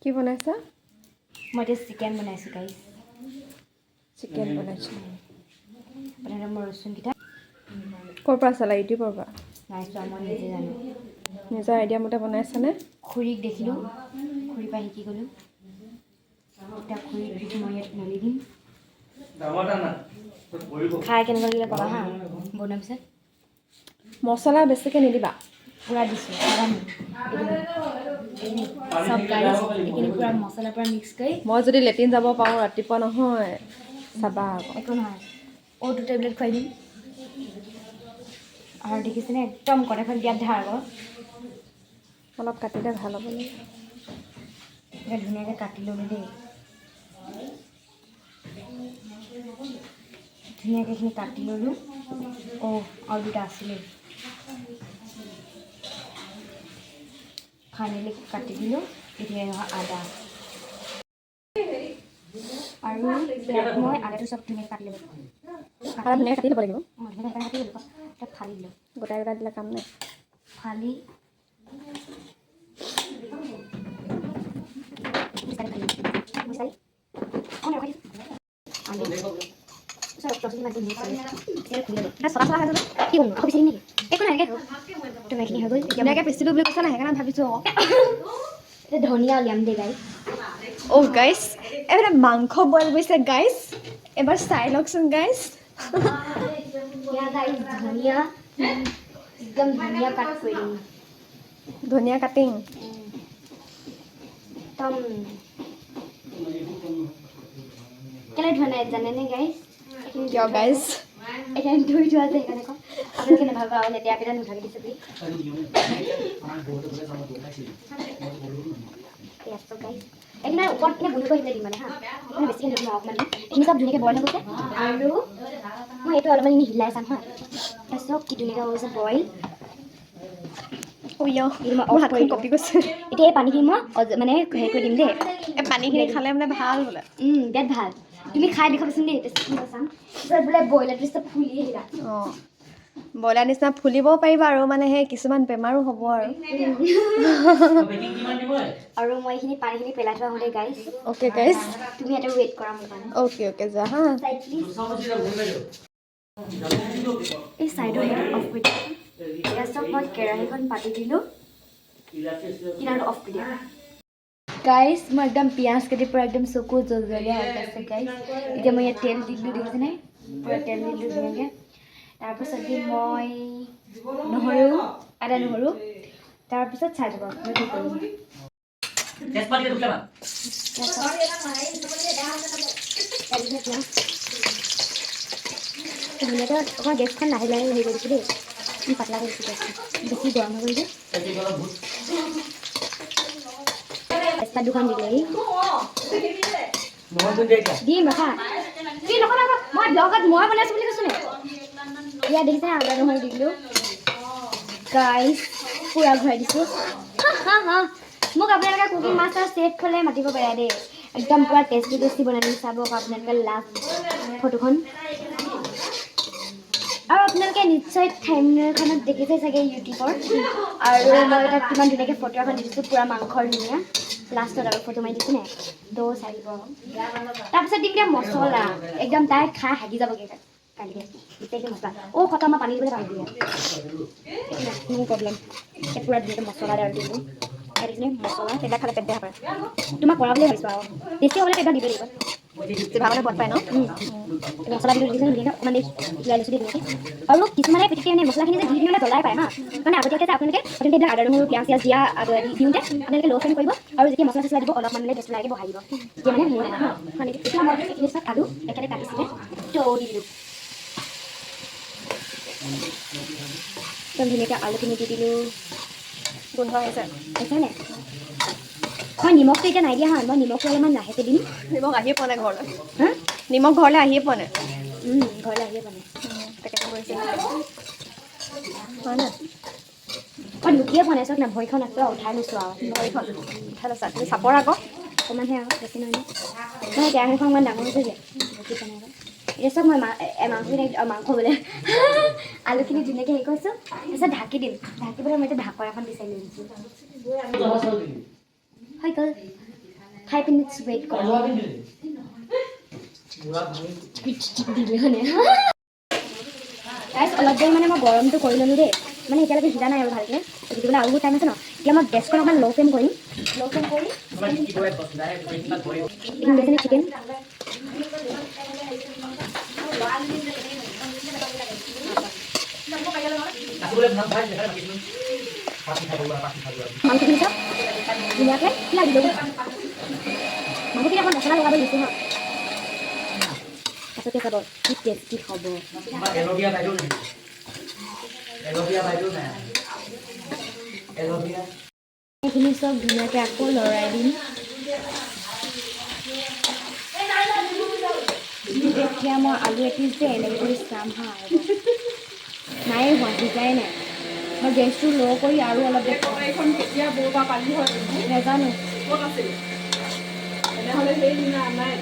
কি বনাইছা? মই এতিয়া চিকেন বনাইছোঁ গাইছ। চিকেন বনাইছোঁ। প্ৰথমতে মই ৰচুনকেইটা ক'ৰ পৰা চালা? ইউটিউবৰ পৰা? নাই চোৱা, মই নিজে জানো। নিজৰ আইডিয়া মতে বনাইছানে? খুৰীক দেখিলোঁ, খুৰীৰ পৰা শিকি গ'লোঁ। এতিয়া খুৰীক মই ইয়াত মেলি দিম। খাই কেনেকুৱা লাগিলে ক'বা হা বনোৱাৰ পিছত। মছলা বেছিকৈ নিদিবা। পূৰা দিছোঁ চব গাইছ। এইখিনি পূৰা মছলা পূৰা মিক্স কৰি মই যদি লেট্ৰিন যাব পাৰোঁ ৰাতিপুৱা নহয়, চাবা আকৌ। একো নহয়, অ' 2 টেবলেট খুৱাই দিম। আৰু দেখিছেনে একদম কটাখন দিয়াত ধাৰ আকৌ। অলপ কাটিলে ভাল হ'ব লাগে। এতিয়া ধুনীয়াকৈ কাটি ল'লোঁ দেই। ধুনীয়াকৈ এইখিনি কাটি ল'লোঁ। আৰু দুটা আছিলেই। ফাইনেলি কাটি দিলোঁ। এতিয়া আদা আৰু মই আদাটো চব ধুনীয়াকৈ কাটি ল'ব আৰু ধুনীয়াকৈ কাটি ল'ব লাগিব। ধুনীয়াকৈ কাটি ল'লোঁ। তাত ফালি দিলোঁ। গোটাই গোটাই দিলে কাম নাই। ফালি ধুনীয়াকৈ পিচিলোঁ বুলি কৈছা নাই, সেইকাৰণে ভাবিছোঁ আকৌ। ধনিয়া উলিয়াম দেই গাইছ। অ' গাইছ, এইফালে মাংস বইল কৰিছে গাইছ। এবাৰ চাই লওকচোন গাইছ। ধনিয়া একদম ধনিয়া কাট কৰি দিম। ধনিয়া কাটিং। একদম কেলৈ ধোৱা নাই জানেনে গাইছ? কিয় গাইছ? এতিয়া ধুই থোৱা যে সেইকাৰণে কওঁ। আপোনালোকে নাভাবিব আৰু লেতেৰা কেইটা নুঠাকি দিছে বুলি। এইখিনি ওপৰত কিনে বহি কৰি দিম মানে হা। মানে বেছিকৈ নিদিম অকণমান। এইখিনি চব ধুনীয়াকৈ বইল হৈ গৈছে আৰু মই এইটো অলপমান এনেই হিলাই চাম হা। চব কি ধুনীয়াকৈ হৈছে বইল। মোৰ হাতখন কঁপি গৈছে। এতিয়া এই পানীখিনি মই মানে হেৰি কৰি দিম দেই। এই পানীখিনি খালে মানে ভাল বোলে। বিৰাট ভাল। তুমি খাই দেখাবচোন দেই, টেষ্ট কৰি চাম। পিছত বোলে ব্ৰইলাৰটো চব ফুলি আহিলা। অঁ, ব্ৰইলাৰ নিচিনা ফুলিবও পাৰিবা আৰু মানে সেই কিছুমান বেমাৰো হ'ব আৰু। আৰু মই এইখিনি পানীখিনি পেলাই থোৱা হওঁতে গাইছ। অ'কে গাইছ। তুমি এটা ৱেইট কৰা মোৰ কাৰণে। অ'কে যোৱা হা। এই চাইডৰ হেৰিটো অফ কৰি দিয়া। এতিয়া চব মই কেৰাহীখন পাতি দিলোঁ। কিনাৰটো অফ কৰি দিয়া। গাইছ, মই একদম পিঁয়াজ কাটি পূৰা একদম চকু জলজলীয়া হৈ গৈছে গাইছ। এতিয়া মই ইয়াত তেল দি দিলোঁ, দেখিছেনে? পূৰা তেল দি দিলোঁ ধুনীয়াকৈ। তাৰপিছত দিম মই আদা নহৰু। তাৰপিছত চাই থাকক মই কি কৰিম। ধুনীয়াকৈ অকণমান গেছখন লাহে লাহে হেৰি কৰিছোঁ দেই। পাতলা কৰিছোঁ গেছখন, বেছি গৰম হৈ গ'ল যে। তেজপাত দুখন দিলেই দিম ৰখা। মই ব্লগত মই বনাইছোঁ বুলি কৈছোঁ নে? ইয়াত দেখিছে আদা নহৰু দি দিলোঁ। গাইছ পূৰা ঘূৰাই দিছোঁ। মোক আপোনালোকে কুকিং মাষ্টাৰ চেফ হ'লে মাতিব পাৰে দেই। একদম পূৰা টেষ্টি বনাই দিম। চাব আপোনালোকে লাষ্ট ফটোখন। আৰু আপোনালোকে নিশ্চয় থাম্বনেইলখনত দেখিছে চাগে ইউটিউবৰ। আৰু মই তাত কিমান ধুনীয়াকৈ ফটো এখন দিছোঁ পূৰা মাংসৰ ধুনীয়া। লাষ্টত আৰু ফটো মাৰি দিছোঁ নে? চাই দিব। তাৰপিছত দিম দিয়া মছলা। একদম তাই খাই হাগি যাবগৈ কালিকৈ। গোটেইকৈ মছলা। খতম, মই পানী দিবলৈ পাহৰিলোঁ। নো প্ৰব্লেম। পূৰা ধুনীয়াকৈ মছলা আৰু দিলোঁ। দেখিছেনে মছলা? সেইবিলাক খালে পেট বেয়া কৰে। তোমাক কৰা বুলি ভাবিছোঁ আৰু বেছি হ'লে সেইবিলাক দিব লাগিব। জিভাখনে বদ পায় ন? মছলা দিলোঁ দিছে ধুনীয়াকৈ অকণমান দেৰি ওলাই লৈছোঁ ধুনীয়াকৈ। আৰু কিছুমানে পিটিকে মানে মছলাখিনি যে দি দিলে জ্বলাই পায় হা। মানে আগতীয়াকৈ আপোনালোকে আদা নহৰু পিঁয়াজ চিয়াজ দিয়া দিওঁতে আপোনালোকে ল' ফ্লেম কৰিব। আৰু যেতিয়া মছলা চছলা দিব অলপমান মানে টেষ্ট লাগে বঢ়াই দিব। তেতিয়া মানে মোৰ হা। এতিয়া মই এইখিনি চব আলু একেলগে কাটিছিলে ত' দি দিলোঁ। একদম ধুনীয়াকৈ আলুখিনি দি দিলোঁ। গোন্ধ আহিছে। আহিছেনে? মই নিমখটো এতিয়া নাই দিয়া হা। মই নিমখটো অলপমান লাহেকৈ দিম। নিমখ আহিয়ে পোৱা নাই ঘৰলৈ। হা? নিমখ ঘৰলৈ আহিয়ে পোৱা নাই। ঘৰলৈ আহিয়ে পোৱা নাই। পেকেটিং কৰিছে হয় নাই? মই লুকিয়ে পোৱা নাই। চাওক না ভৰিখন আছে উঠাই লৈছোঁ আৰু ভৰিখন উঠাই লৈছা। তুমি চাপৰ আকৌ। অকণমানহে আৰু বেছি নহয় নহয়। মই কেৰাহীখন অকণমান ডাঙৰ হৈছে যে বেছি পোৱা নাই আকৌ। এতিয়া চাওক মই মাংস বোলে আলুখিনি ধুনীয়াকৈ হেৰি কৰিছোঁ। তাৰপিছত ঢাকি দিম। ঢাকি পেলাই মই এতিয়া ঢাকৰ এখন বিচাৰি লৈছোঁ। হৈ গ'ল। 5 minutes wait কৰোঁ দিলে মানে গাইছ অলপ দেৰি মানে মই গৰমটো কৰি ল'লোঁ দেই মানে এতিয়ালৈকে সিজা নাই আৰু ভালকৈ দিবলৈ আৰু বহুত টাইম আছে ন এতিয়া মই গেছখন অকণমান ল' ফ্লেম কৰিম এইখিনি চিকেন মাংসখিনি চাওক ধুনীয়াকৈ লাগি দিব মাংসখিনি অকণ মছলা লগাব দিছোঁ হা পাছতে চাব কি টেষ্টি হ'ব এইখিনি চব ধুনীয়াকৈ আকৌ লৰাই দিম এতিয়া মই আলু এপিচ যে এনেকৈ কৰি চাম হা নাই হোৱা সিজাই নাই মই গেছটো ল' কৰি আৰু অলপ এইখন কেতিয়া বৌ বা পালি হয় নাজানো ক'ত আছিল তেনেহ'লে সেইদিনা নাই